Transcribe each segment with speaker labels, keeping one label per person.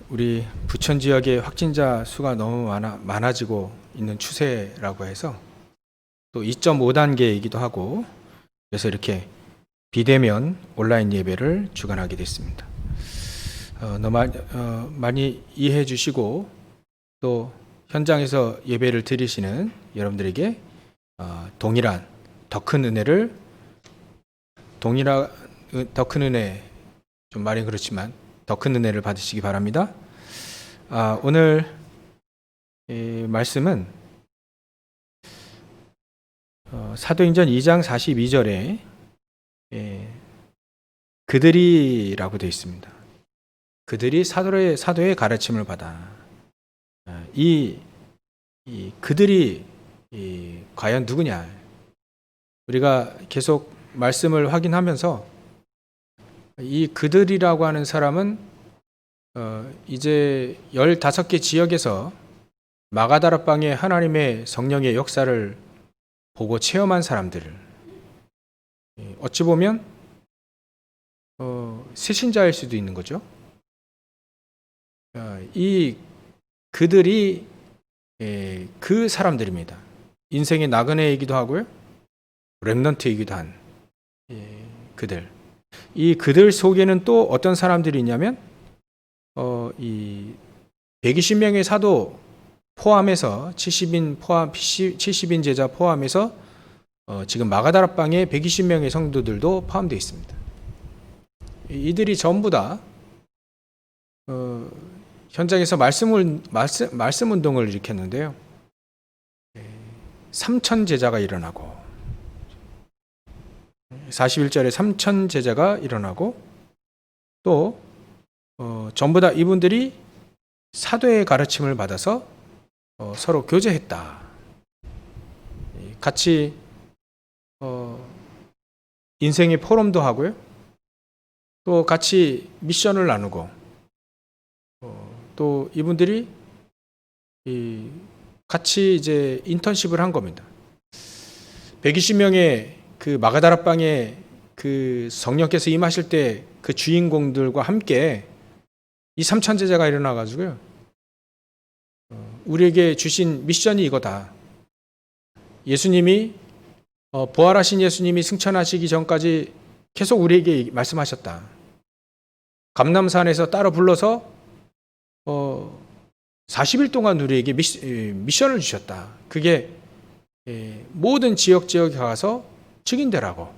Speaker 1: 우리 부천 지역의 확진자 수가 너무 많아지고 있는 추세라고 해서 또 2.5단계이기도 하고, 그래서 이렇게 비대면 온라인 예배를 주관하게 됐습니다. 많이 이해해 주시고 또 현장에서 예배를 드리시는 여러분들에게 동일한 더 큰 은혜를, 더 큰 은혜, 좀 말이 그렇지만 더 큰 은혜를 받으시기 바랍니다. 오늘 말씀은 사도행전 2장 42절에 그들이라고 되어 있습니다. 그들이 사도의 가르침을 받아. 이 그들이 과연 누구냐? 우리가 계속 말씀을 확인하면서 이 그들이라고 하는 사람은 이제 15개 지역에서 마가다락방의 하나님의 성령의 역사를 보고 체험한 사람들을, 어찌 보면 새신자일 수도 있는 거죠. 이 그들이 그 사람들입니다. 인생의 나그네이기도 하고요, 렘넌트이기도 한 그들. 이 그들 속에는 또 어떤 사람들이 있냐면 이 120명의 사도 포함해서 70인 제자 포함해서 지금 마가다락방에 120명의 성도들도 포함되어 있습니다. 이들이 전부 다 현장에서 말씀 운동을 일으켰는데요. 3천 제자가 일어나고, 41절에 3천 제자가 일어나고, 또 전부 다 이분들이 사도의 가르침을 받아서 서로 교제했다. 같이 인생의 포럼도 하고요, 또 같이 미션을 나누고, 또 이분들이 같이 이제 인턴십을 한 겁니다. 120명의 그 마가다락방에 그 성령께서 임하실 때 그 주인공들과 함께 이 3천 제자가 일어나 가지고요, 우리에게 주신 미션이 이거다. 예수님이 부활하신 예수님이 승천하시기 전까지 계속 우리에게 말씀하셨다. 감람산에서 따로 불러서 40일 동안 우리에게 미션을 주셨다. 그게 모든 지역에 가서 증인되라고.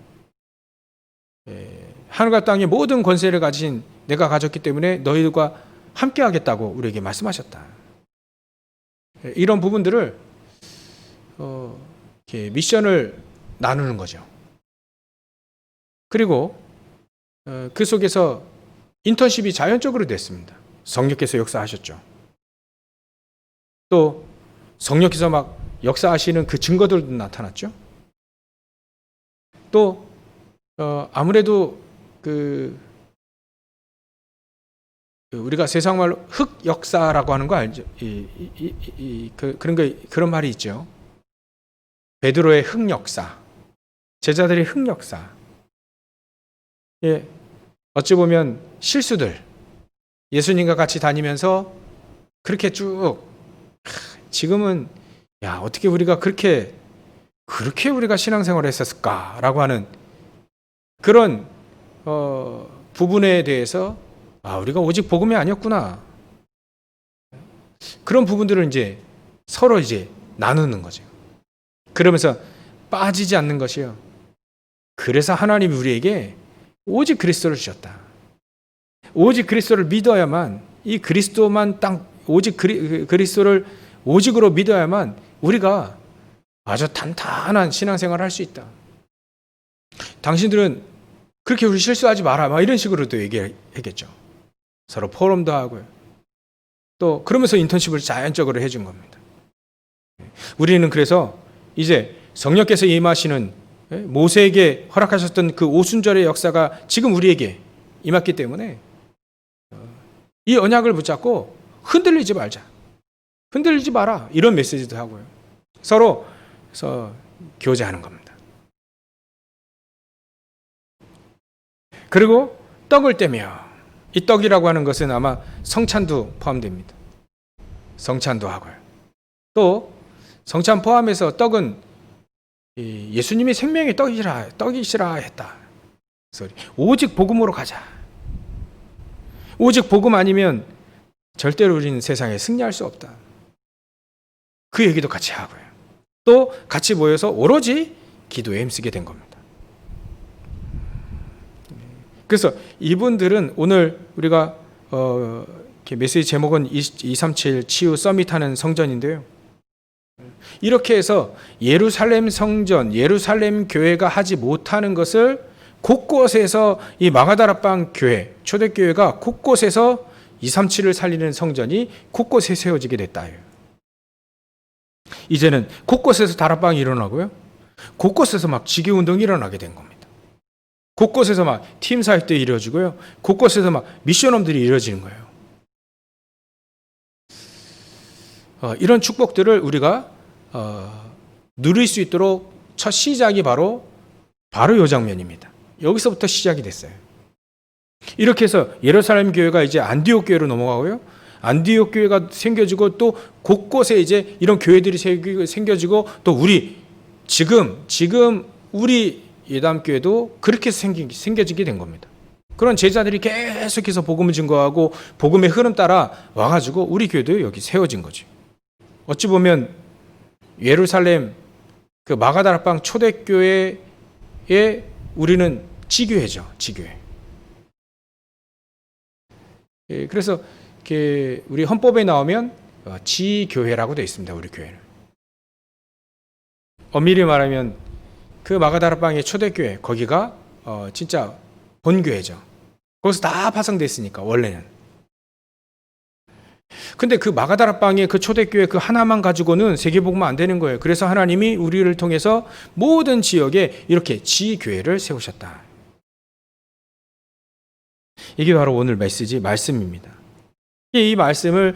Speaker 1: 하늘과 땅의 모든 권세를 가진 내가 가졌기 때문에 너희들과 함께 하겠다고 우리에게 말씀하셨다. 이런 부분들을 이렇게 미션을 나누는 거죠. 그리고 그 속에서 인턴십이 자연적으로 됐습니다. 성령께서 역사하셨죠. 또 성령께서 막 역사하시는 그 증거들도 나타났죠. 또 아무래도 우리가 세상 말로 흑 역사라고 하는 거 알죠? 그런 말이 있죠. 베드로의 흑 역사, 제자들의 흑 역사. 어찌 보면 실수들, 예수님과 같이 다니면서 그렇게 쭉, 지금은 어떻게 우리가 그렇게 우리가 신앙생활을 했었을까라고 하는 그런 부분에 대해서 우리가 오직 복음이 아니었구나. 그런 부분들을 이제 서로 이제 나누는 거죠. 그러면서 빠지지 않는 것이요. 그래서 하나님이 우리에게 오직 그리스도를 주셨다. 오직 그리스도를 믿어야만, 이 그리스도만 오직 그리스도를 오직으로 믿어야만 우리가 아주 단단한 신앙생활을 할 수 있다. 당신들은 그렇게 우리 실수하지 마라, 막 이런 식으로도 얘기했겠죠. 서로 포럼도 하고요. 또 그러면서 인턴십을 자연적으로 해준 겁니다. 우리는 그래서 이제 성령께서 임하시는, 모세에게 허락하셨던 그 오순절의 역사가 지금 우리에게 임했기 때문에 이 언약을 붙잡고 흔들리지 말자, 흔들리지 마라, 이런 메시지도 하고요. 서로 교제하는 겁니다. 그리고 떡을 떼며, 이 떡이라고 하는 것은 아마 성찬도 포함됩니다. 성찬도 하고요. 또 성찬 포함해서 떡은 예수님이 생명의 떡이시라 했다. 그래서 오직 복음으로 가자. 오직 복음 아니면 절대로 우리는 세상에 승리할 수 없다. 그 얘기도 같이 하고요. 또 같이 모여서 오로지 기도에 힘쓰게 된 겁니다. 그래서 이분들은 오늘 우리가 메시지 제목은 237 치유 서밋하는 성전인데요. 이렇게 해서 예루살렘 성전, 예루살렘 교회가 하지 못하는 것을 곳곳에서 이 마가다라방 교회, 초대교회가 곳곳에서 237을 살리는 성전이 곳곳에 세워지게 됐다. 이제는 곳곳에서 다락방이 일어나고요. 곳곳에서 막 지교운동이 일어나게 된 겁니다. 곳곳에서 막 팀 사역도 이루어지고요. 곳곳에서 막 미션홈들이 이루어지는 거예요. 이런 축복들을 우리가 누릴 수 있도록 첫 시작이 바로 이 장면입니다. 여기서부터 시작이 됐어요. 이렇게 해서 예루살렘 교회가 이제 안디옥 교회로 넘어가고요. 안디옥 교회가 생겨지고 또 곳곳에 이제 이런 교회들이 생겨지고 또 우리 지금 우리 예담교회도 그렇게 생겨지게 된 겁니다. 그런 제자들이 계속해서 복음을 증거하고 복음의 흐름 따라 와가지고 우리 교회도 여기 세워진 거죠. 어찌 보면 예루살렘 그 마가다락방 초대교회에 우리는 지교회죠. 지교회. 그래서 우리 헌법에 나오면 지교회라고 되어 있습니다. 우리 교회는. 엄밀히 말하면 그 마가다락방의 초대교회 거기가 진짜 본교회죠. 거기서 다 파송됐으니까 원래는. 근데 그 마가다락방의 그 초대교회 그 하나만 가지고는 세계복음은 안 되는 거예요. 그래서 하나님이 우리를 통해서 모든 지역에 이렇게 지교회를 세우셨다. 이게 바로 오늘 메시지 말씀입니다. 이 말씀을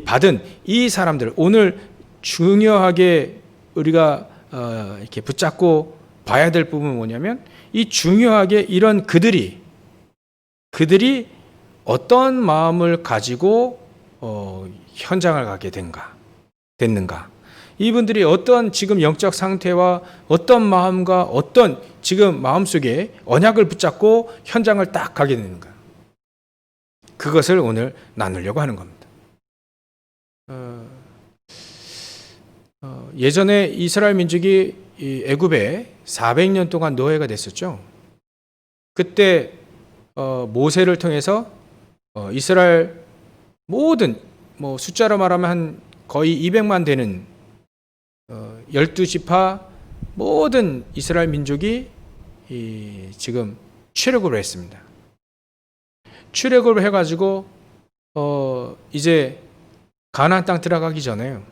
Speaker 1: 받은 이 사람들, 오늘 중요하게 우리가 이렇게 붙잡고 봐야 될 부분은 뭐냐면 이 중요하게 이런 그들이 어떤 마음을 가지고 현장을 가게 됐는가? 이분들이 어떤 지금 영적 상태와 어떤 마음과 어떤 지금 마음속에 언약을 붙잡고 현장을 딱 가게 되는가? 그것을 오늘 나누려고 하는 겁니다. 예전에 이스라엘 민족이 애굽에 400년 동안 노예가 됐었죠. 그때 모세를 통해서 이스라엘 모든 숫자로 말하면 한 거의 200만 되는 12지파 모든 이스라엘 민족이 지금 출애굽을 했습니다. 출애굽을 해가지고 이제 가나안 땅 들어가기 전에요.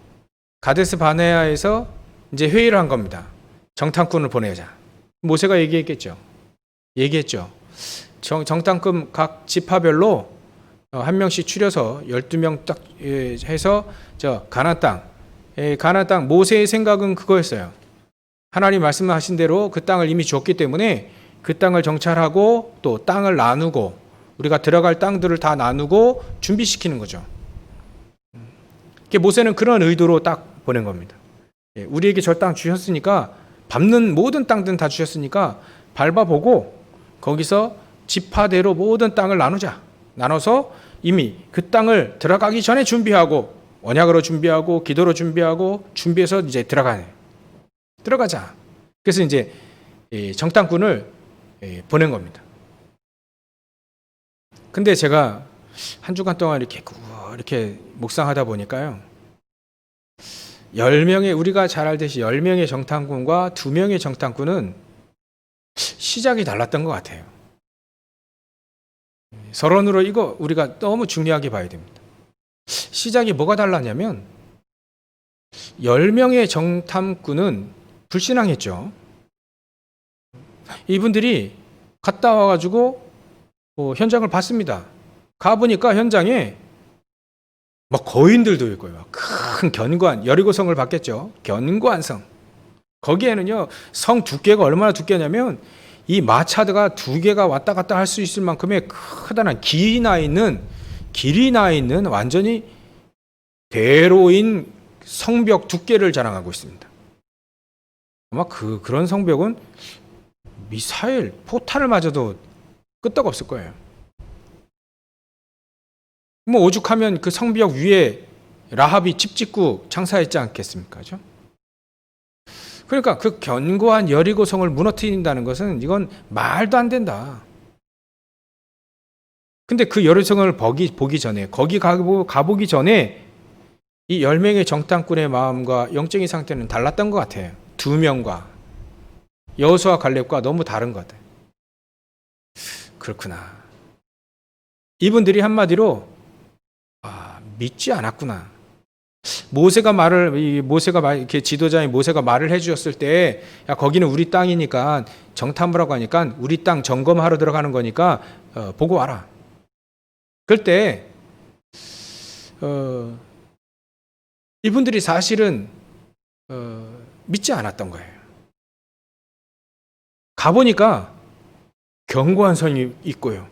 Speaker 1: 가데스 바네아에서 이제 회의를 한 겁니다. 정탐꾼을 보내자. 모세가 얘기했죠. 정탐꾼 각 지파별로 한 명씩 추려서 12명 딱 해서 가나안 땅 모세의 생각은 그거였어요. 하나님 말씀하신 대로 그 땅을 이미 줬기 때문에 그 땅을 정찰하고 또 땅을 나누고 우리가 들어갈 땅들을 다 나누고 준비시키는 거죠. 모세는 그런 의도로 딱 보낸 겁니다. 우리에게 저 땅 주셨으니까 밟는 모든 땅들은 다 주셨으니까 밟아보고 거기서 지파대로 모든 땅을 나눠서 이미 그 땅을 들어가기 전에 준비하고 언약으로 준비하고 기도로 준비해서 이제 들어가자. 그래서 이제 정탐꾼을 보낸 겁니다. 근데 제가 한 주간 동안 이렇게 묵상하다 보니까요. 10명의 우리가 잘 알듯이 10명의 정탐꾼과 2명의 정탐꾼은 시작이 달랐던 것 같아요. 서론으로 이거 우리가 너무 중요하게 봐야 됩니다. 시작이 뭐가 달랐냐면 10명의 정탐꾼은 불신앙했죠. 이분들이 갔다 와가지고 현장을 봤습니다. 가보니까 현장에 막 거인들도 있고요. 큰 견고한 여리고성을 봤겠죠. 견고한 성. 거기에는요 성 두께가 얼마나 두께냐면 이 마차드가 두 개가 왔다 갔다 할 수 있을 만큼의 커다란 길이 나 있는 완전히 대로인 성벽 두께를 자랑하고 있습니다. 아마 그런 성벽은 미사일, 포탄을 맞아도 끄떡 없을 거예요. 뭐 오죽하면 그 성벽 위에 라합이 집 짓고 장사했지 않겠습니까? 그죠? 그러니까 그 견고한 여리고성을 무너뜨린다는 것은 이건 말도 안 된다. 근데 그 여리고성을 보기 전에, 거기 가보기 전에 이 10명의 정탐꾼의 마음과 영적인 상태는 달랐던 것 같아요. 2명과 여호수아 갈렙과 너무 다른 것 같아요. 그렇구나. 이분들이 한마디로 믿지 않았구나. 이렇게 지도자인 모세가 말을 해주셨을 때, 야, 거기는 우리 땅이니까 정탐을 하고 하니까 우리 땅 점검하러 들어가는 거니까 보고 와라. 그럴 때 이분들이 사실은 믿지 않았던 거예요. 가보니까 견고한 성이 있고요.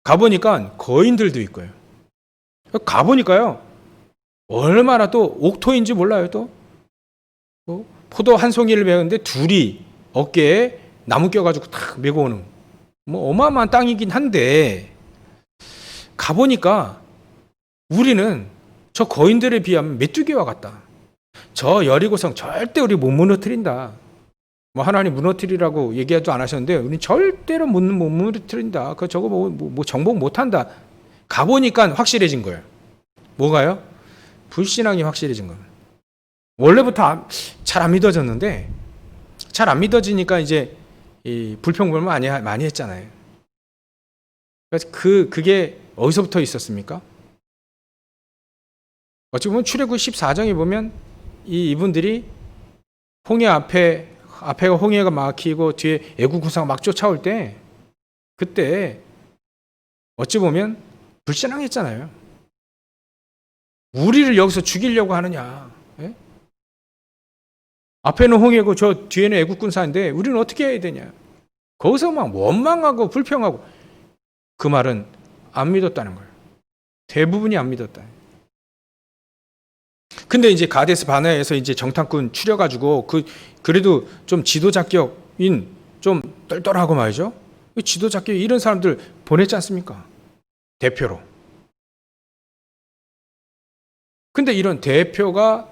Speaker 1: 가보니까 거인들도 있고요. 가보니까요, 얼마나 또 옥토인지 몰라요. 또 포도 한 송이를 베었는데 둘이 어깨에 나무 껴가지고 탁 메고 오는, 뭐 어마어마한 땅이긴 한데, 가보니까 우리는 저 거인들에 비하면 메뚜기와 같다. 저 여리고성 절대 우리 못 무너뜨린다. 뭐 하나님 무너뜨리라고 얘기하지도 않으셨는데, 우리는 절대로 못 무너뜨린다. 저거 뭐 정복 못한다. 가보니까 확실해진 거예요. 뭐가요? 불신앙이 확실해진 거예요. 원래부터 잘 안 믿어졌는데, 잘 안 믿어지니까 이제 이 불평불만 많이 했잖아요. 그래서 그게 어디서부터 있었습니까? 어찌 보면 출애굽 14장에 보면 이분들이 홍해 앞에가 홍해가 막히고 뒤에 애국 군사가 막 쫓아올 때, 그때 어찌 보면 불신앙했잖아요. 우리를 여기서 죽이려고 하느냐? 예? 앞에는 홍해고 저 뒤에는 애국 군사인데 우리는 어떻게 해야 되냐? 거기서 막 원망하고 불평하고, 그 말은 안 믿었다는 거예요. 대부분이 안 믿었다. 근데 이제 가데스 바네아에서 이제 정탐꾼 추려가지고 그래도 좀 지도자격인, 좀 똘똘하고 말이죠. 지도자격 이런 사람들 보냈지 않습니까? 대표로. 근데 이런 대표가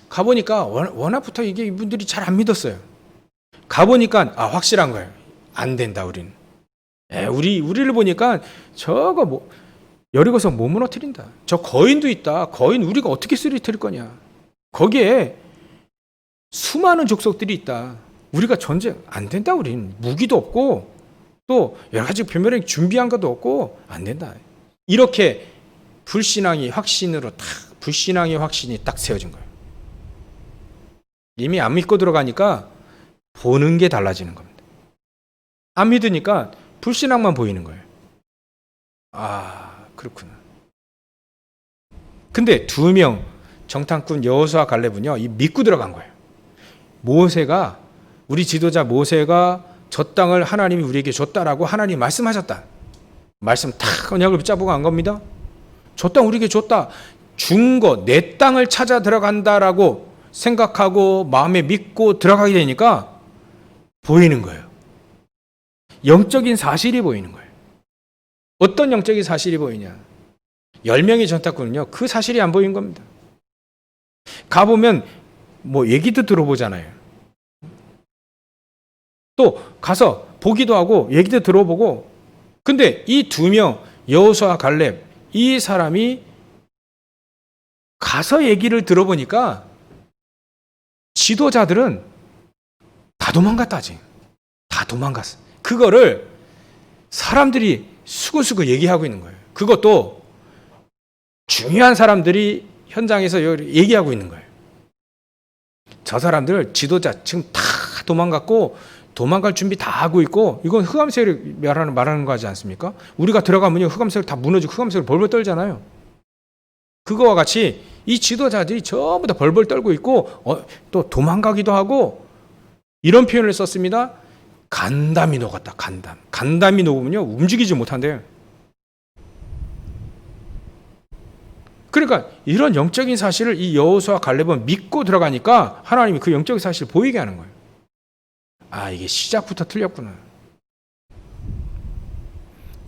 Speaker 1: 가보니까 워낙부터 이분들이 잘 안 믿었어요. 가보니까 확실한 거예요. 안 된다, 우리는. 우리를 보니까 저거 뭐 여리고성 못 무너뜨린다. 저 거인도 있다. 거인 우리가 어떻게 쓰러뜨릴 거냐. 거기에 수많은 족속들이 있다. 우리가 전쟁 안 된다. 우리는 무기도 없고 또 여러 가지 변별력 준비한 것도 없고 안 된다. 이렇게 불신앙의 확신이 딱 세워진 거예요. 이미 안 믿고 들어가니까 보는 게 달라지는 겁니다. 안 믿으니까 불신앙만 보이는 거예요. 그렇구나. 근데 2명 정탐꾼 여호수아 갈렙은요, 이 믿고 들어간 거예요. 모세가, 우리 지도자 모세가 저 땅을 하나님이 우리에게 줬다라고 하나님이 말씀하셨다. 말씀 탁 언약을 붙잡고 간 겁니다. 저 땅 우리에게 줬다. 준 거, 내 땅을 찾아 들어간다라고 생각하고 마음에 믿고 들어가게 되니까 보이는 거예요. 영적인 사실이 보이는 거예요. 어떤 영적인 사실이 보이냐? 10명의 전탁꾼은요, 그 사실이 안 보인 겁니다. 가보면 뭐 얘기도 들어보잖아요. 또 가서 보기도 하고 얘기도 들어보고. 근데 이 2명 여호수아 갈렙, 이 사람이 가서 얘기를 들어보니까 지도자들은 다 도망갔다지. 다 도망갔어. 그거를 사람들이 수근수근 얘기하고 있는 거예요. 그것도 중요한 사람들이 현장에서 얘기하고 있는 거예요. 저 사람들 지도자 지금 다 도망갔고 도망갈 준비 다 하고 있고, 이건 흑암세력 말하는 거지 않습니까? 우리가 들어가면 흑암세력 다 무너지고 흑암세력 벌벌 떨잖아요. 그거와 같이 이 지도자들이 전부 다 벌벌 떨고 있고 또 도망가기도 하고, 이런 표현을 썼습니다. 간담이 녹았다. 간담이 녹으면요 움직이지 못한대요. 그러니까 이런 영적인 사실을 이 여호수아 갈렙은 믿고 들어가니까 하나님이 그 영적인 사실을 보이게 하는 거예요. 아, 이게 시작부터 틀렸구나.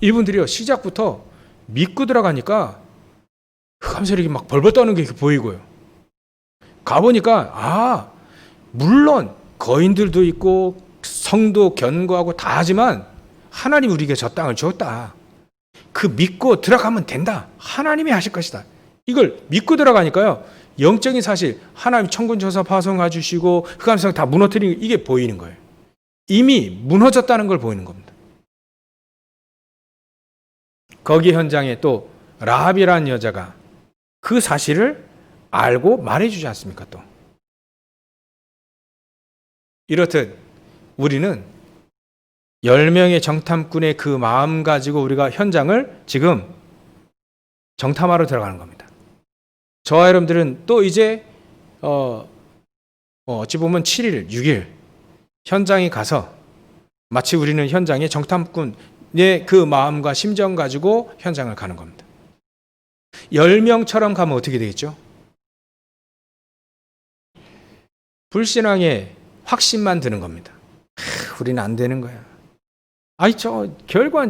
Speaker 1: 이분들이요 시작부터 믿고 들어가니까 하면서 이렇게 막 벌벌 떠는 게 이렇게 보이고요. 가보니까 물론 거인들도 있고 성도 견고하고 다 하지만 하나님 우리에게 저 땅을 줬다. 그 믿고 들어가면 된다. 하나님이 하실 것이다. 이걸 믿고 들어가니까요 영적인 사실 하나님 천군천사 파송해 주시고 흑암성 다 무너뜨리는 이게 보이는 거예요. 이미 무너졌다는 걸 보이는 겁니다. 거기 현장에 또 라합이라는 여자가 그 사실을 알고 말해주지 않습니까? 또 이렇듯 우리는 10명의 정탐꾼의 그 마음 가지고 우리가 현장을 지금 정탐하러 들어가는 겁니다. 저와 여러분들은 또 이제 어찌 보면 7일, 6일 현장에 가서 마치 우리는 현장에 정탐꾼의 그 마음과 심정 가지고 현장을 가는 겁니다. 10명처럼 가면 어떻게 되겠죠? 불신앙의 확신만 드는 겁니다. 우리는 안 되는 거야. 결과는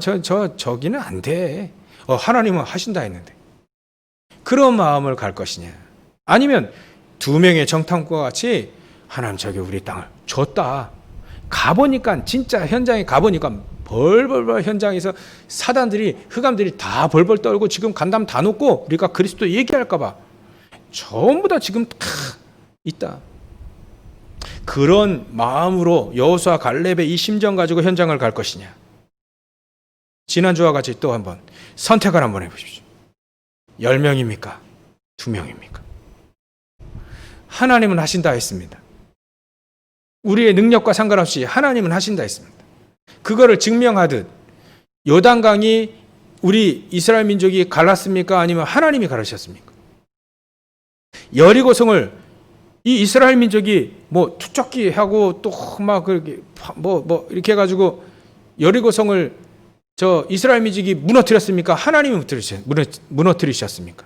Speaker 1: 저기는 안 돼. 하나님은 하신다 했는데. 그런 마음을 갈 것이냐. 아니면 2명의 정탐꾼과 같이 하나님 저기 우리 땅을 줬다. 가보니까 진짜 현장에 가보니까 벌벌벌 현장에서 사단들이 흑암들이 다 벌벌 떨고 지금 간담 다 놓고 우리가 그리스도 얘기할까 봐 전부 다 지금 다 있다. 그런 마음으로 여호수아 갈렙의 이 심정 가지고 현장을 갈 것이냐. 지난주와 같이 또 한번 선택을 한번 해보십시오. 10명입니까? 2명입니까? 하나님은 하신다 했습니다. 우리의 능력과 상관없이 하나님은 하신다 했습니다. 그거를 증명하듯 요단강이 우리 이스라엘 민족이 갈랐습니까? 아니면 하나님이 가르셨습니까? 여리고성을 이 이스라엘 민족이 뭐 투척기 하고 또 막 그렇게 뭐 이렇게 해가지고 여리고성을 저 이스라엘 민족이 무너뜨렸습니까? 하나님이 무너뜨리셨습니까?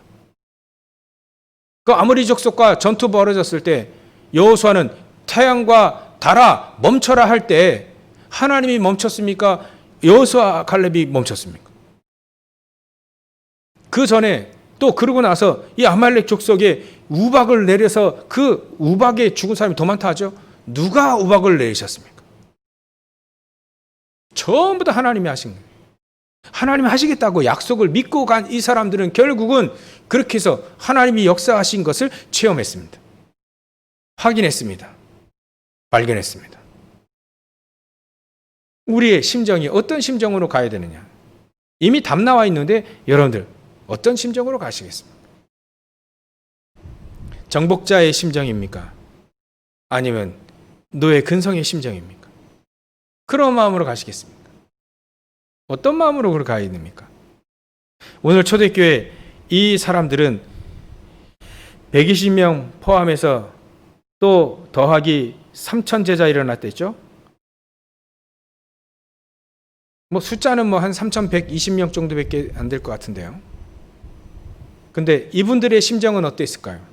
Speaker 1: 그 아모리 족속과 전투 벌어졌을 때 여호수아는 태양과 달아 멈춰라 할 때 하나님이 멈췄습니까? 여호수아 갈렙이 멈췄습니까? 그 전에 또 그러고 나서 이 아말렉 족속에 우박을 내려서 그 우박에 죽은 사람이 더 많다 하죠. 누가 우박을 내리셨습니까? 전부 다 하나님이 하신 거예요. 하나님이 하시겠다고 약속을 믿고 간 이 사람들은 결국은 그렇게 해서 하나님이 역사하신 것을 체험했습니다. 확인했습니다. 발견했습니다. 우리의 심정이 어떤 심정으로 가야 되느냐? 이미 답 나와 있는데 여러분들 어떤 심정으로 가시겠습니까? 정복자의 심정입니까? 아니면 노예 근성의 심정입니까? 그런 마음으로 가시겠습니까? 어떤 마음으로 그걸 가야 됩니까? 오늘 초대교회 이 사람들은 120명 포함해서 또 더하기 3,000 제자 일어났댔죠? 뭐 숫자는 뭐 한 3,120명 정도밖에 안 될 것 같은데요. 근데 이분들의 심정은 어땠을까요?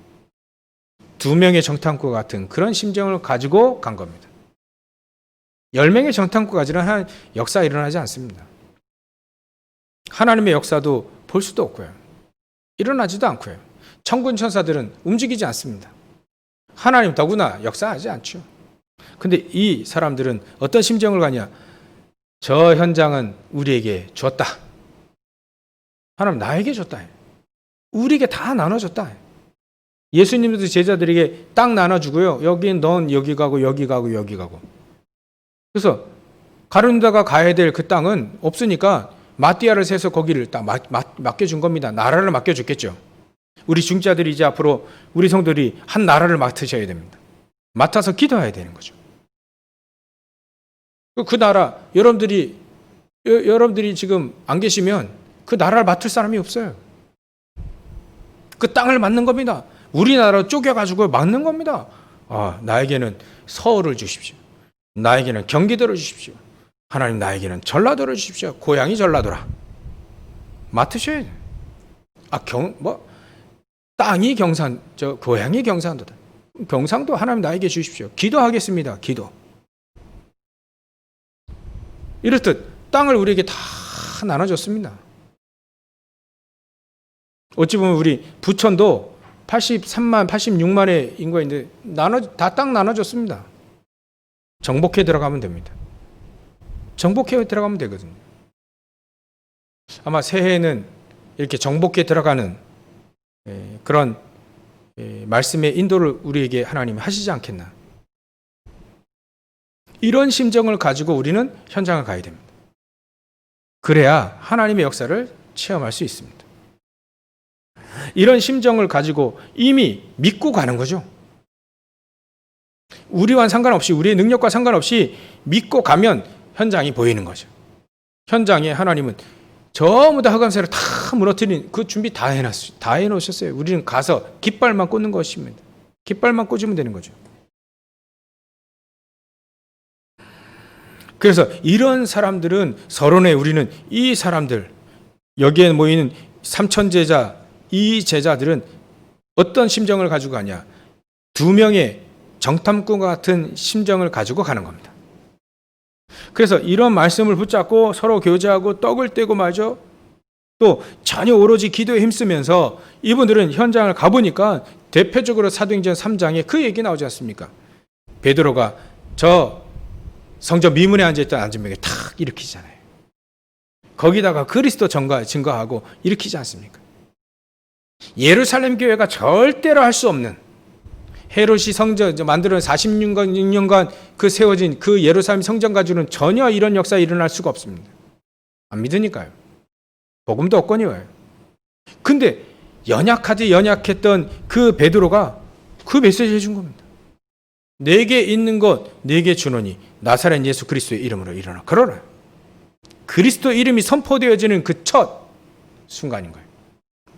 Speaker 1: 2명의 정탐꾼 같은 그런 심정을 가지고 간 겁니다. 10명의 정탐꾼 가지는 역사 일어나지 않습니다. 하나님의 역사도 볼 수도 없고요. 일어나지도 않고요. 천군 천사들은 움직이지 않습니다. 하나님 더구나 역사하지 않죠. 근데 이 사람들은 어떤 심정을 가냐? 저 현장은 우리에게 줬다. 하나님 나에게 줬다. 우리에게 다 나눠줬다. 예수님도 제자들에게 땅 나눠주고요. 여긴 넌 여기 가고 여기 가고 여기 가고. 그래서 가룟 유다가 가야 될 그 땅은 없으니까 마띠아를 세서 거기를 딱 맡겨준 겁니다. 나라를 맡겨줬겠죠. 우리 중자들이 이제 앞으로 우리 성도들이 한 나라를 맡으셔야 됩니다. 맡아서 기도해야 되는 거죠. 그 나라 여러분들이 지금 안 계시면 그 나라를 맡을 사람이 없어요. 그 땅을 맡는 겁니다. 우리나라로 쪼개가지고 맡는 겁니다. 나에게는 서울을 주십시오. 나에게는 경기도를 주십시오. 하나님 나에게는 전라도를 주십시오. 고향이 전라도라. 맡으셔야 돼요. 땅이 고향이 경상도다. 경상도 하나님 나에게 주십시오. 기도하겠습니다. 기도. 이렇듯 땅을 우리에게 다 나눠줬습니다. 어찌 보면 우리 부천도 83만, 86만의 인구인데 다 땅 나눠줬습니다. 정복해 들어가면 됩니다. 정복해 들어가면 되거든요. 아마 새해에는 이렇게 정복해 들어가는 그런 말씀의 인도를 우리에게 하나님이 하시지 않겠나. 이런 심정을 가지고 우리는 현장을 가야 됩니다. 그래야 하나님의 역사를 체험할 수 있습니다. 이런 심정을 가지고 이미 믿고 가는 거죠. 우리와 상관없이, 우리의 능력과 상관없이 믿고 가면 현장이 보이는 거죠. 현장에 하나님은 전부 다 흑암새를 다 무너뜨린 그 준비 다 해놓으셨어요. 우리는 가서 깃발만 꽂는 것입니다. 깃발만 꽂으면 되는 거죠. 그래서 이런 사람들은 서론에 우리는 이 사람들, 여기에 모이는 삼천제자, 이 제자들은 어떤 심정을 가지고 가냐? 두 명의 정탐꾼과 같은 심정을 가지고 가는 겁니다. 그래서 이런 말씀을 붙잡고 서로 교제하고 떡을 떼고 마죠. 또 전혀 오로지 기도에 힘쓰면서 이분들은 현장을 가보니까 대표적으로 사도행전 3장에 그 얘기 나오지 않습니까? 베드로가 저 성전 미문에 앉아있던 안전병을 탁 일으키잖아요. 거기다가 그리스도 증거하고 일으키지 않습니까? 예루살렘 교회가 절대로 할 수 없는, 헤롯이 성전 만들어 46년간 그 세워진 그 예루살렘 성전 가지고는 전혀 이런 역사 일어날 수가 없습니다. 안 믿으니까요. 복음도 없거니와요. 근데 연약했던 그 베드로가 그 메시지 해준 겁니다. 내게 있는 것 내게 주노니 나사렛 예수 그리스도의 이름으로 일어나 걸어라. 그리스도 이름이 선포되어지는 그 첫 순간인 거예요.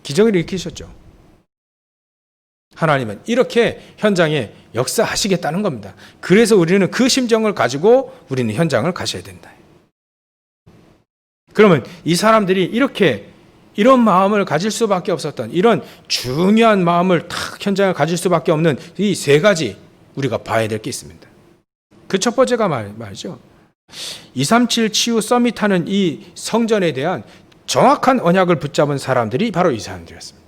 Speaker 1: 기적을 일으키셨죠. 하나님은 이렇게 현장에 역사하시겠다는 겁니다. 그래서 우리는 그 심정을 가지고 우리는 현장을 가셔야 된다. 그러면 이 사람들이 이런 마음을 가질 수밖에 없었던, 이런 중요한 마음을 탁 현장을 가질 수밖에 없는 이 세 가지 우리가 봐야 될 게 있습니다. 그 첫 번째가 말이죠. 237 치유 서밋하는 이 성전에 대한 정확한 언약을 붙잡은 사람들이 바로 이 사람들이었습니다.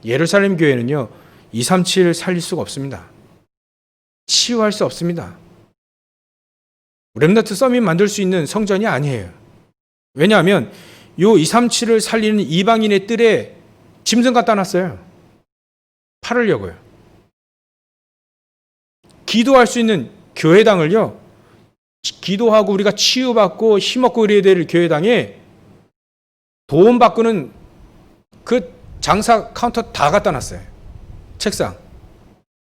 Speaker 1: 예루살렘 교회는요, 237 살릴 수가 없습니다. 치유할 수 없습니다. 렘넌트 서밋 만들 수 있는 성전이 아니에요. 왜냐하면 요 237을 살리는 이방인의 뜰에 짐승 갖다 놨어요. 팔으려고요. 기도할 수 있는 교회당을요, 기도하고 우리가 치유받고 힘없고 그래야 될 교회당에 돈 바꾸는 그 장사 카운터 다 갖다 놨어요. 책상.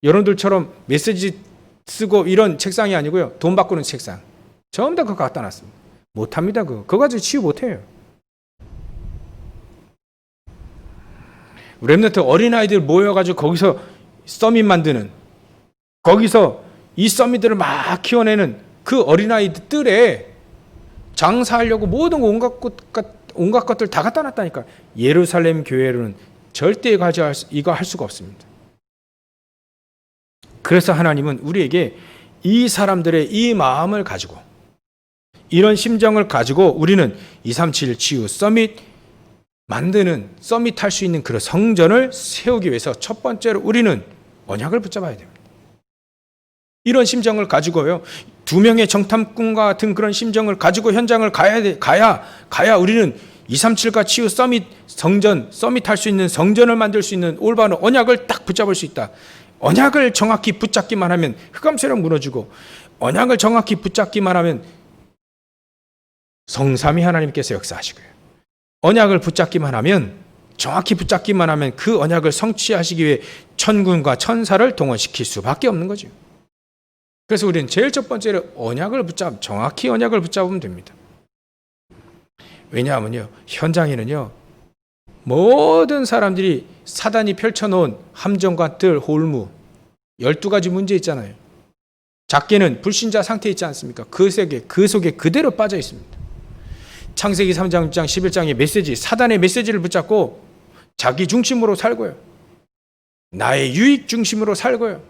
Speaker 1: 여러분들처럼 메시지 쓰고 이런 책상이 아니고요. 돈 바꾸는 책상. 전부 다 그거 갖다 놨습니다. 못합니다. 그거 가지고 치유 못해요. 렘넌트 어린아이들 모여가지고 거기서 서밋 만드는, 거기서 이 서밋들을 막 키워내는 그 어린아이들 뜰에 장사하려고 모든 온갖 것들 다 갖다 놨다니까. 예루살렘 교회로는 절대 이거 할 수가 없습니다. 그래서 하나님은 우리에게 이 사람들의 이 마음을 가지고, 이런 심정을 가지고 우리는 237 치유 서밋 만드는, 서밋 할 수 있는 그런 성전을 세우기 위해서 첫 번째로 우리는 언약을 붙잡아야 됩니다. 이런 심정을 가지고요, 두 명의 정탐꾼과 같은 그런 심정을 가지고 현장을 가야 우리는 237과 치유 서밋 성전, 서밋 할 수 있는 성전을 만들 수 있는 올바른 언약을 딱 붙잡을 수 있다. 언약을 정확히 붙잡기만 하면 흑암세력 무너지고, 언약을 정확히 붙잡기만 하면 성삼위 하나님께서 역사하시고요. 언약을 붙잡기만 하면, 정확히 붙잡기만 하면 그 언약을 성취하시기 위해 천군과 천사를 동원시킬 수밖에 없는 거죠. 그래서 우리는 제일 첫 번째로 정확히 언약을 붙잡으면 됩니다. 왜냐하면요, 현장에는요, 모든 사람들이 사단이 펼쳐놓은 함정과 뜰, 홀무, 12가지 문제 있잖아요. 작게는 불신자 상태에 있지 않습니까? 그 속에 그대로 빠져 있습니다. 창세기 3장, 6장, 11장의 메시지, 사단의 메시지를 붙잡고 자기 중심으로 살고요. 나의 유익 중심으로 살고요.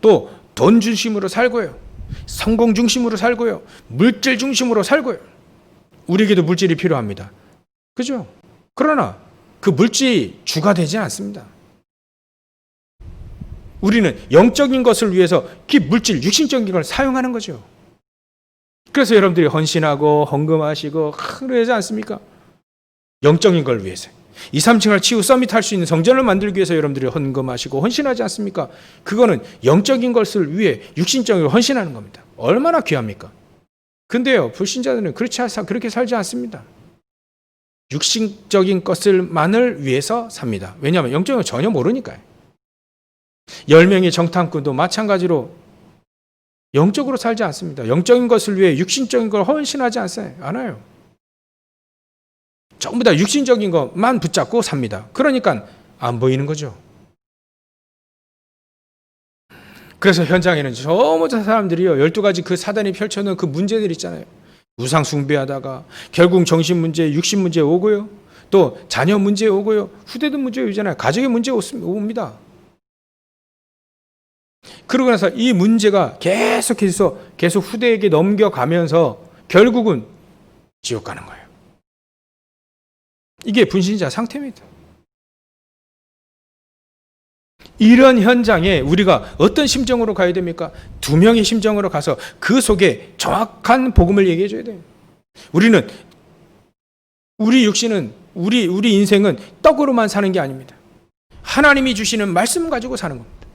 Speaker 1: 또 돈 중심으로 살고요. 성공 중심으로 살고요. 물질 중심으로 살고요. 우리에게도 물질이 필요합니다. 그죠? 그러나 그 물질이 주가 되지 않습니다. 우리는 영적인 것을 위해서 그 물질, 육신적인 걸 사용하는 거죠. 그래서 여러분들이 헌신하고 헌금하시고 그러지 않습니까? 영적인 걸 위해서. 2, 3층을 치우 서밋할 수 있는 성전을 만들기 위해서 여러분들이 헌금하시고 헌신하지 않습니까? 그거는 영적인 것을 위해 육신적으로 헌신하는 겁니다. 얼마나 귀합니까? 근데요, 불신자들은 그렇게 살지 않습니다. 육신적인 것을만을 위해서 삽니다. 왜냐하면 영적인 걸 전혀 모르니까요. 10명의 정탐꾼도 마찬가지로 영적으로 살지 않습니다. 영적인 것을 위해 육신적인 걸 헌신하지 않아요. 전부 다 육신적인 것만 붙잡고 삽니다. 그러니까 안 보이는 거죠. 그래서 현장에는 전부 다 사람들이요, 12가지 그 사단이 펼쳐놓은 그 문제들 있잖아요. 우상 숭배하다가 결국 정신 문제, 육신 문제 오고요. 또 자녀 문제 오고요. 후대도 문제 오잖아요. 가족의 문제 옵니다. 그러고 나서 이 문제가 계속 후대에게 넘겨가면서 결국은 지옥 가는 거예요. 이게 불신자 상태입니다. 이런 현장에 우리가 어떤 심정으로 가야 됩니까? 2명의 심정으로 가서 그 속에 정확한 복음을 얘기해 줘야 돼요. 우리 육신은, 우리 인생은 떡으로만 사는 게 아닙니다. 하나님이 주시는 말씀 가지고 사는 겁니다.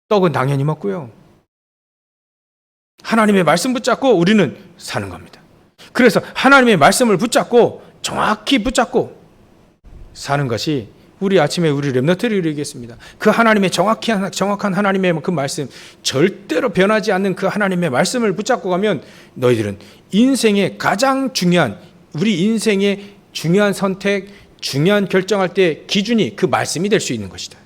Speaker 1: 떡은 당연히 먹고요. 하나님의 말씀 붙잡고 우리는 사는 겁니다. 그래서 하나님의 말씀을 붙잡고 정확히 붙잡고 사는 것이 우리 아침에 우리 렘넌트를 이루겠습니다. 그 하나님의 정확한 하나님의 그 말씀, 절대로 변하지 않는 그 하나님의 말씀을 붙잡고 가면 너희들은 인생의 가장 중요한, 우리 인생의 중요한 선택, 중요한 결정할 때 기준이 그 말씀이 될 수 있는 것이다.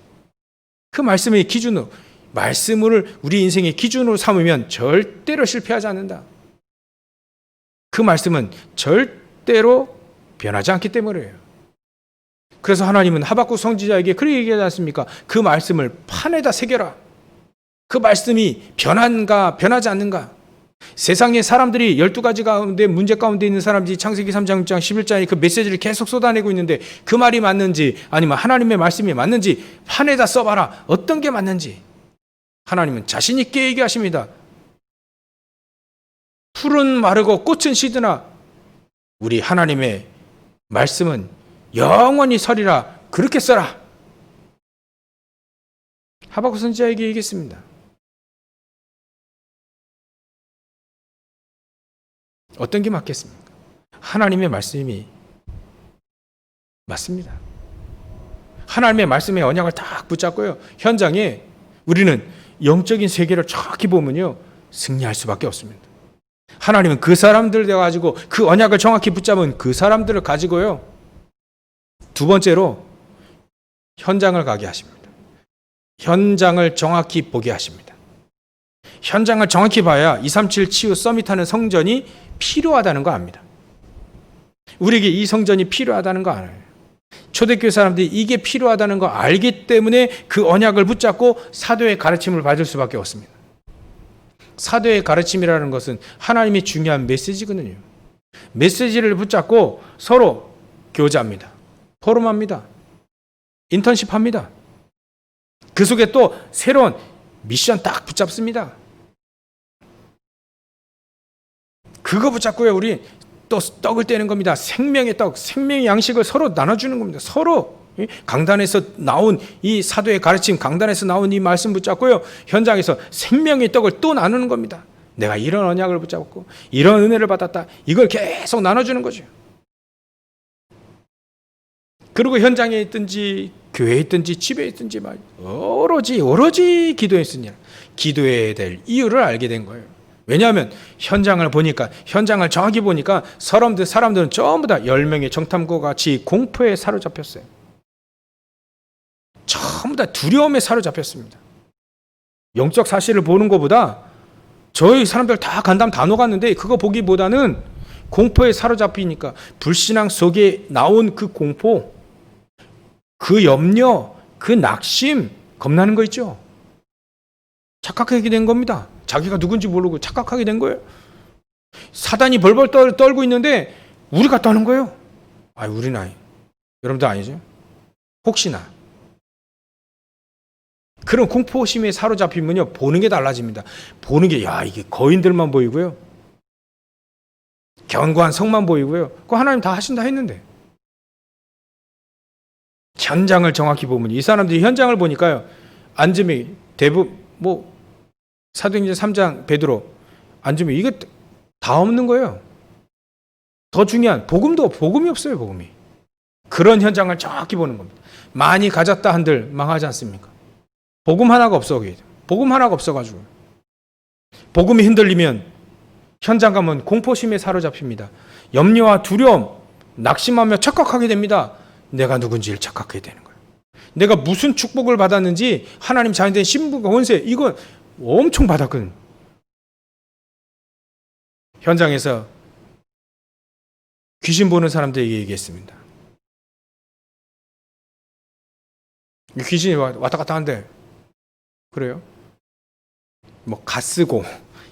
Speaker 1: 그 말씀의 기준으로, 말씀을 우리 인생의 기준으로 삼으면 절대로 실패하지 않는다. 그 말씀은 절대로 변하지 않기 때문이에요. 그래서 하나님은 하박국 선지자에게 그렇게 얘기하지 않습니까? 그 말씀을 판에다 새겨라. 그 말씀이 변하지 않는가? 세상의 사람들이 12가지 가운데 문제 가운데 있는 사람들이 창세기 3장 6장 11장에 그 메시지를 계속 쏟아내고 있는데 그 말이 맞는지 아니면 하나님의 말씀이 맞는지 판에다 써봐라. 어떤 게 맞는지 하나님은 자신 있게 얘기하십니다. 풀은 마르고 꽃은 시드나 우리 하나님의 말씀은 영원히 서리라. 그렇게 써라. 하박국 선지자에게 얘기했습니다. 어떤 게 맞겠습니까? 하나님의 말씀이 맞습니다. 하나님의 말씀의 언약을 딱 붙잡고요. 현장에 우리는 영적인 세계를 정확히 보면요. 승리할 수밖에 없습니다. 하나님은 그 사람들 가지고 그 언약을 정확히 붙잡은 그 사람들을 가지고요. 2번째로 현장을 가게 하십니다. 현장을 정확히 보게 하십니다. 현장을 정확히 봐야 237 치유 서밋하는 성전이 필요하다는 거 압니다. 우리에게 이 성전이 필요하다는 거 알아요. 초대교회 사람들이 이게 필요하다는 거 알기 때문에 그 언약을 붙잡고 사도의 가르침을 받을 수밖에 없습니다. 사도의 가르침이라는 것은 하나님의 중요한 메시지거든요. 메시지를 붙잡고 서로 교제합니다. 포럼합니다. 인턴십합니다. 그 속에 또 새로운 미션 딱 붙잡습니다. 그거 붙잡고요. 우리 또 떡을 떼는 겁니다. 생명의 떡, 생명의 양식을 서로 나눠주는 겁니다. 서로 강단에서 나온 이 사도의 가르침, 강단에서 나온 이 말씀 붙잡고요. 현장에서 생명의 떡을 또 나누는 겁니다. 내가 이런 언약을 붙잡고 이런 은혜를 받았다. 이걸 계속 나눠주는 거죠. 그리고 현장에 있든지 교회에 있든지 집에 있든지 오로지 기도했으니 기도해야 될 이유를 알게 된 거예요. 왜냐하면 현장을 정확히 보니까 사람들은 전부 다 10명의 정탐꾼과 같이 공포에 사로잡혔어요. 전부 다 두려움에 사로잡혔습니다. 영적 사실을 보는 것보다 저희 사람들 다 간담 다 녹았는데 그거 보기보다는 공포에 사로잡히니까 불신앙 속에 나온 그 공포, 그 염려, 그 낙심 겁나는 거 있죠. 착각하게 된 겁니다. 자기가 누군지 모르고 착각하게 된 거예요. 사단이 벌벌 떨고 있는데 우리가 떠는 거예요. 우리는 아니. 여러분도 아니죠? 혹시나. 그런 공포심에 사로잡히면요, 보는 게 달라집니다. 보는 게, 이게 거인들만 보이고요. 견고한 성만 보이고요. 그거 하나님 다 하신다 했는데. 현장을 정확히 보면, 이 사람들이 현장을 보니까요, 앉으면 대부분, 사도행전 3장 베드로, 앉으면 이게 다 없는 거예요. 더 중요한, 복음이 없어요, 복음이. 그런 현장을 정확히 보는 겁니다. 많이 가졌다 한들 망하지 않습니까? 복음 하나가 없어. 복음 하나가 없어가지고. 복음이 흔들리면 현장 가면 공포심에 사로잡힙니다. 염려와 두려움, 낙심하며 착각하게 됩니다. 내가 누군지를 착각하게 되는 거예요. 내가 무슨 축복을 받았는지 하나님 자녀된 신분과 권세 이거 엄청 받았거든. 현장에서 귀신 보는 사람들에게 얘기했습니다. 귀신이 왔다 갔다 하는데 그래요? 갓 쓰고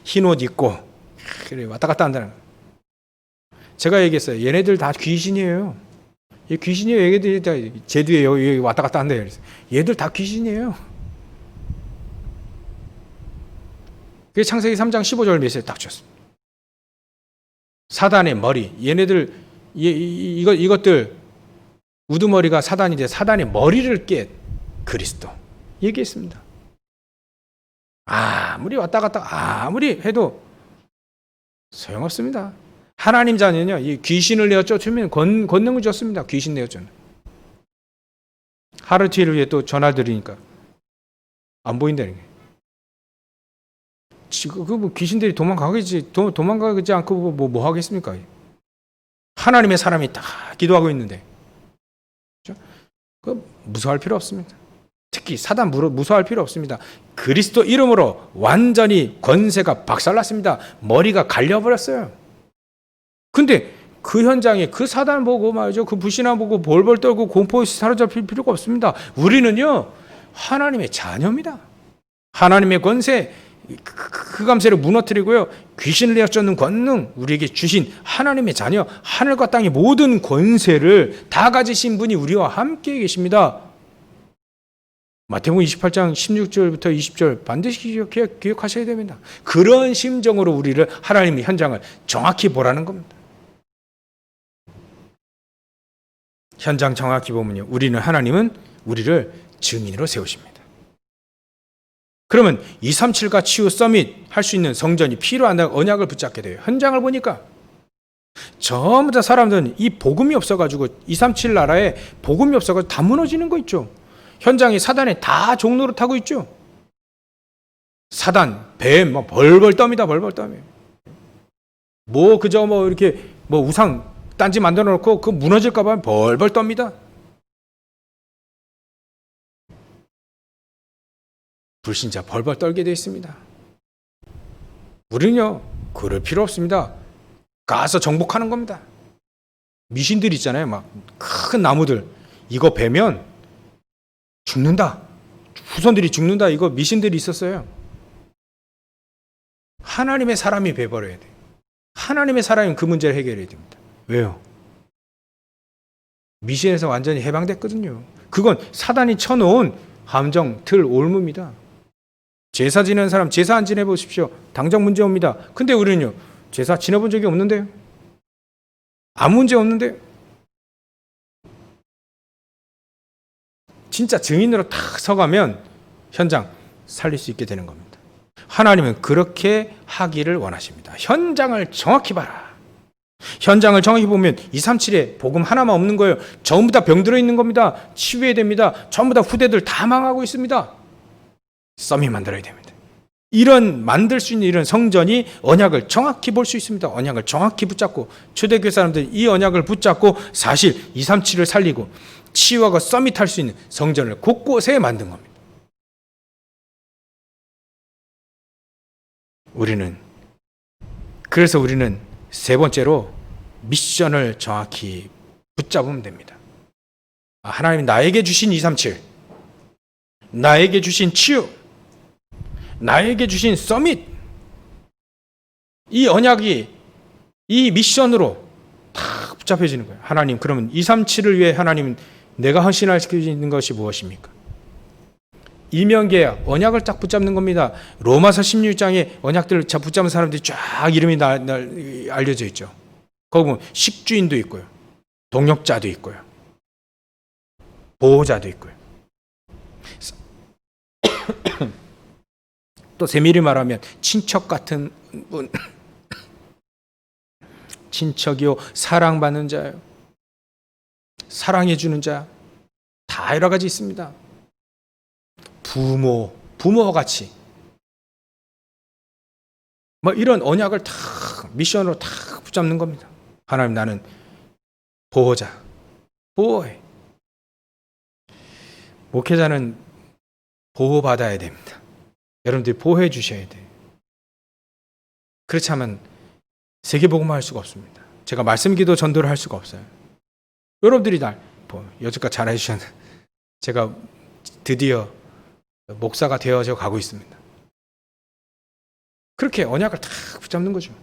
Speaker 1: 흰 옷 입고 그래 왔다 갔다 한다는 거예요. 제가 얘기했어요. 얘네들 다 귀신이에요. 얘 귀신이에요. 얘네들이 다 제두에 여기 왔다 갔다 한대요. 얘들 다 귀신이에요. 그게 창세기 3장 15절 메시지 딱 줬습니다. 사단의 머리, 얘네들 이것들 우두머리가 사단인데 사단의 머리를 깬 그리스도 얘기했습니다. 아무리 왔다 갔다 아무리 해도 소용없습니다. 하나님 자녀는요, 이 귀신을 내어 쫓으면 권능을 줬습니다. 귀신 내어 쫓는. 하루티를 위해 또 전화 드리니까 안 보인다는 거예요. 지금 귀신들이 도망가겠지 않고 뭐 하겠습니까? 하나님의 사람이 다 기도하고 있는데, 그렇죠? 무서워할 필요 없습니다. 특히 사단 무서워할 필요 없습니다. 그리스도 이름으로 완전히 권세가 박살났습니다. 머리가 갈려버렸어요. 근데 그 현장에 그 사단 보고 말이죠, 그 불신앙 보고 벌벌 떨고 공포에 사로잡힐 필요가 없습니다. 우리는요, 하나님의 자녀입니다. 하나님의 권세, 그 감세를 무너뜨리고요, 귀신을 내어 쫓는 권능, 우리에게 주신 하나님의 자녀, 하늘과 땅의 모든 권세를 다 가지신 분이 우리와 함께 계십니다. 마태복음 28장 16절부터 20절 반드시 기억하셔야 됩니다. 그런 심정으로 우리를 하나님의 현장을 정확히 보라는 겁니다. 현장 정확히 보면요, 하나님은 우리를 증인으로 세우십니다. 그러면 237과 치유 서밋 할 수 있는 성전이 필요하다는 언약을 붙잡게 돼요. 현장을 보니까 전부 다 사람들은 이 복음이 없어가지고 237 나라에 복음이 없어가지고 다 무너지는 거 있죠. 현장이 사단에 다 종로를 타고 있죠. 사단, 뱀, 벌벌 떱니다. 벌벌 떠요. 그저 이렇게 우상 딴지 만들어 놓고 그 무너질까봐 벌벌 떱니다. 불신자 벌벌 떨게 되어 있습니다. 우리는요, 그럴 필요 없습니다. 가서 정복하는 겁니다. 미신들 있잖아요. 큰 나무들. 이거 베면 죽는다. 후손들이 죽는다. 이거 미신들이 있었어요. 하나님의 사람이 베버려야 돼요. 하나님의 사람이 그 문제를 해결해야 됩니다. 왜요? 미신에서 완전히 해방됐거든요. 그건 사단이 쳐놓은 함정, 틀, 올무입니다. 제사 지내는 사람 제사 안 지내보십시오. 당장 문제 옵니다. 근데 우리는요, 제사 지내본 적이 없는데요. 아무 문제 없는데요. 진짜 증인으로 탁 서가면 현장 살릴 수 있게 되는 겁니다. 하나님은 그렇게 하기를 원하십니다. 현장을 정확히 봐라. 현장을 정확히 보면 237에 복음 하나만 없는 거예요. 전부 다 병들어 있는 겁니다. 치유해야 됩니다. 전부 다 후대들 다 망하고 있습니다. 썸이 만들어야 됩니다. 만들 수 있는 이런 성전이 언약을 정확히 볼 수 있습니다. 언약을 정확히 붙잡고, 초대교회 사람들이 이 언약을 붙잡고 사실 237을 살리고 치유하고 서밋할 수 있는 성전을 곳곳에 만든 겁니다. 그래서 우리는 세 번째로 미션을 정확히 붙잡으면 됩니다. 하나님이 나에게 주신 237, 나에게 주신 치유, 나에게 주신 서밋, 이 언약이 이 미션으로 다 붙잡혀지는 거예요. 하나님, 그러면 237을 위해 하나님은 내가 헌신할 수 있는 것이 무엇입니까? 이면계약, 언약을 딱 붙잡는 겁니다. 로마서 16장에 언약들을 붙잡은 사람들이 쫙 이름이 알려져 있죠. 거기 보면 식주인도 있고요, 동역자도 있고요, 보호자도 있고요. 또 세밀히 말하면 친척 같은 분, 친척이요, 사랑받는 자요, 사랑해주는 자, 다 여러 가지 있습니다. 부모와 같이 이런 언약을 다 미션으로 다 붙잡는 겁니다. 하나님, 나는 보호자, 보호해. 목회자는 보호받아야 됩니다. 여러분들이 보호해 주셔야 돼요. 그렇지 않으면 세계복음화 할 수가 없습니다. 제가 말씀기도 전도를 할 수가 없어요. 여러분들이 여지까지 잘해 주셨는데 제가 드디어 목사가 되어져 가고 있습니다. 그렇게 언약을 다 붙잡는 거죠.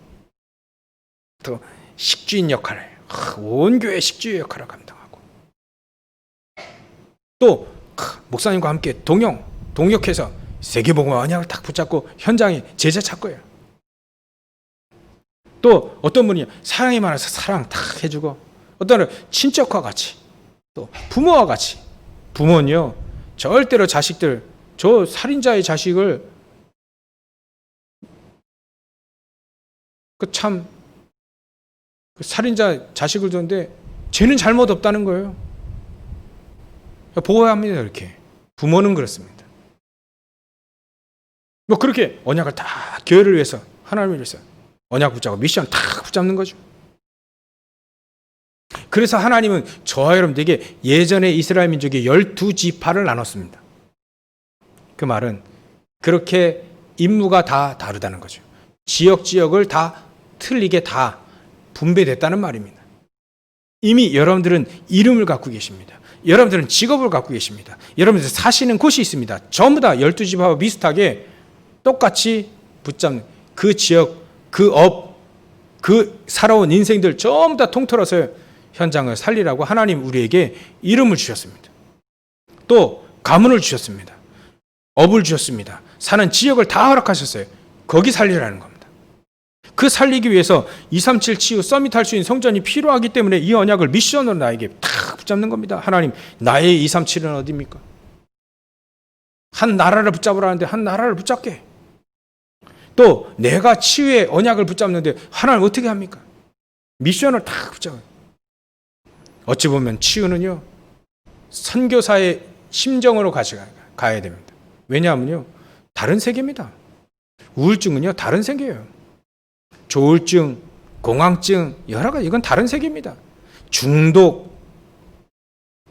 Speaker 1: 또 식주인 역할을, 온 교회 식주의 역할을 감당하고, 또 목사님과 함께 동역해서 세계복음화 언약을 딱 붙잡고 현장에 제자 찾고요. 또 어떤 분이 사랑이 많아서 사랑 딱 해주고, 어떤 분은 친척과 같이, 또 부모와 같이. 부모는요, 절대로 자식들, 저 살인자의 자식을 살인자 자식을 줬는데 쟤는 잘못 없다는 거예요. 보호해야 합니다. 이렇게 부모는 그렇습니다. 그렇게 언약을 다 교회를 위해서, 하나님을 위해서 언약 붙잡고 미션 다 붙잡는 거죠. 그래서 하나님은 저와 여러분들에게 예전에 이스라엘 민족이 12지파를 나눴습니다. 그 말은 그렇게 임무가 다 다르다는 거죠. 지역을 다 틀리게 다 분배됐다는 말입니다. 이미 여러분들은 이름을 갖고 계십니다. 여러분들은 직업을 갖고 계십니다. 여러분들 사시는 곳이 있습니다. 전부 다 12지파와 비슷하게 똑같이 붙잡는 그 지역, 그 업, 그 살아온 인생들 전부 다 통틀어서 현장을 살리라고 하나님 우리에게 이름을 주셨습니다. 또 가문을 주셨습니다. 업을 주셨습니다. 사는 지역을 다 허락하셨어요. 거기 살리라는 겁니다. 그 살리기 위해서 237 치유 서밋 할 수 있는 성전이 필요하기 때문에 이 언약을 미션으로 나에게 탁 붙잡는 겁니다. 하나님, 나의 237은 어디입니까? 한 나라를 붙잡으라는데 한 나라를 붙잡게. 또 내가 치유의 언약을 붙잡는데 하나님 어떻게 합니까? 미션을 탁 붙잡아요. 어찌 보면 치유는요, 선교사의 심정으로 가야 됩니다. 왜냐하면요, 다른 세계입니다. 우울증은요, 다른 세계예요. 조울증, 공황증, 여러 가지, 이건 다른 세계입니다. 중독,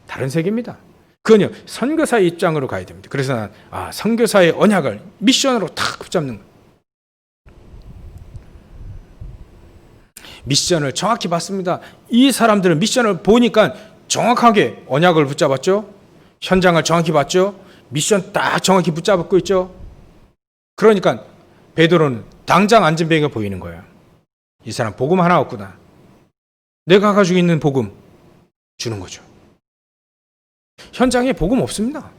Speaker 1: 다른 세계입니다. 그건요, 선교사의 입장으로 가야 됩니다. 그래서 난 선교사의 언약을 미션으로 탁 붙잡는 거예요. 미션을 정확히 봤습니다. 이 사람들은 미션을 보니까 정확하게 언약을 붙잡았죠. 현장을 정확히 봤죠. 미션 딱 정확히 붙잡고 있죠. 그러니까 베드로는 당장 안전뱅이가 보이는 거예요. 이 사람 복음 하나 없구나. 내가 가지고 있는 복음 주는 거죠. 현장에 복음 없습니다.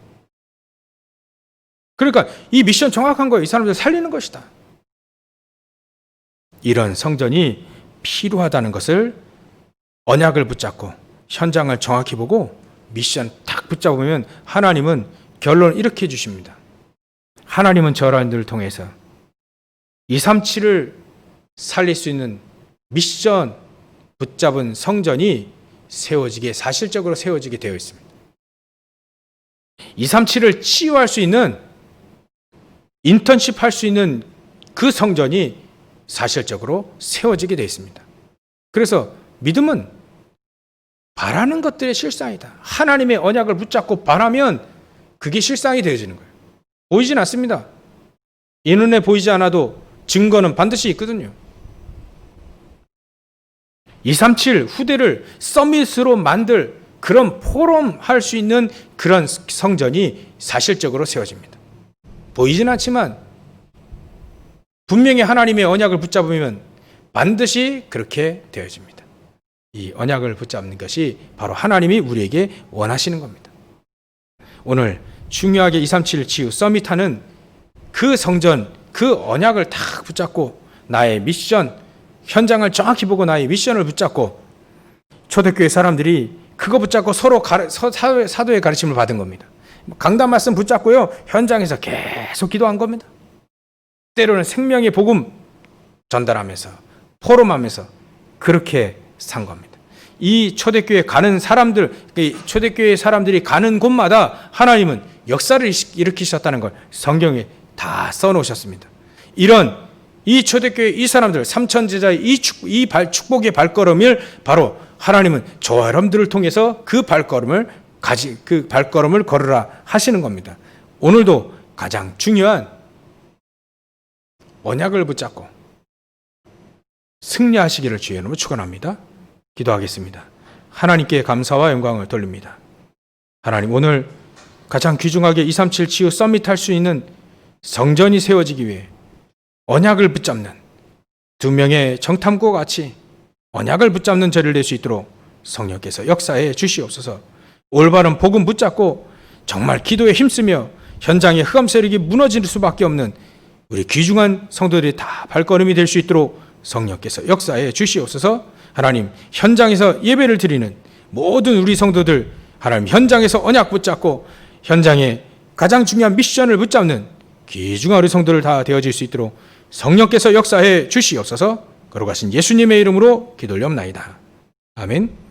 Speaker 1: 그러니까 이 미션 정확한 거예요. 이 사람들 살리는 것이다. 이런 성전이 필요하다는 것을 언약을 붙잡고 현장을 정확히 보고 미션 딱 붙잡으면 하나님은 결론을 이렇게 주십니다. 하나님은 저러한들을 통해서 237을 살릴 수 있는 미션 붙잡은 성전이 사실적으로 세워지게 되어 있습니다. 237을 치유할 수 있는, 인턴십 할 수 있는 그 성전이 사실적으로 세워지게 되어 있습니다. 그래서 믿음은 바라는 것들의 실상이다. 하나님의 언약을 붙잡고 바라면 그게 실상이 되어지는 거예요. 보이진 않습니다. 이 눈에 보이지 않아도 증거는 반드시 있거든요. 237 후대를 서밋으로 만들 그런 포럼할 수 있는 그런 성전이 사실적으로 세워집니다. 보이진 않지만 분명히 하나님의 언약을 붙잡으면 반드시 그렇게 되어집니다. 이 언약을 붙잡는 것이 바로 하나님이 우리에게 원하시는 겁니다. 오늘 중요하게 237 치유 서밋하는 그 성전, 그 언약을 딱 붙잡고 나의 미션, 현장을 정확히 보고 나의 미션을 붙잡고 초대교회 사람들이 그거 붙잡고 서로 사도의 가르침을 받은 겁니다. 강단 말씀 붙잡고요. 현장에서 계속 기도한 겁니다. 때로는 생명의 복음 전달하면서 포럼하면서 그렇게 산 겁니다. 이 초대교회 가는 사람들, 초대교회 사람들이 가는 곳마다 하나님은 역사를 일으키셨다는 걸 성경에 다 써놓으셨습니다. 이런 이 초대교회 이 사람들, 삼천제자의 이 축복의 발걸음을 바로 하나님은 저와 여러분들을 통해서 그 발걸음을 걸으라 하시는 겁니다. 오늘도 가장 중요한 언약을 붙잡고 승리하시기를 주의 이름으로 축원합니다. 기도하겠습니다. 하나님께 감사와 영광을 돌립니다. 하나님, 오늘 가장 귀중하게 237 치유 서밋할 수 있는 성전이 세워지기 위해 언약을 붙잡는 두 명의 정탐구와 같이 언약을 붙잡는 저를 낼 수 있도록 성령께서 역사해 주시옵소서. 올바른 복음 붙잡고 정말 기도에 힘쓰며 현장의 흑암 세력이 무너질 수밖에 없는 우리 귀중한 성도들이 다 발걸음이 될 수 있도록 성령께서 역사해 주시옵소서. 하나님, 현장에서 예배를 드리는 모든 우리 성도들, 하나님 현장에서 언약 붙잡고 현장에 가장 중요한 미션을 붙잡는 귀중한 우리 성도들 다 되어질 수 있도록 성령께서 역사해 주시옵소서. 거룩하신 예수님의 이름으로 기도 올려옵나이다. 아멘.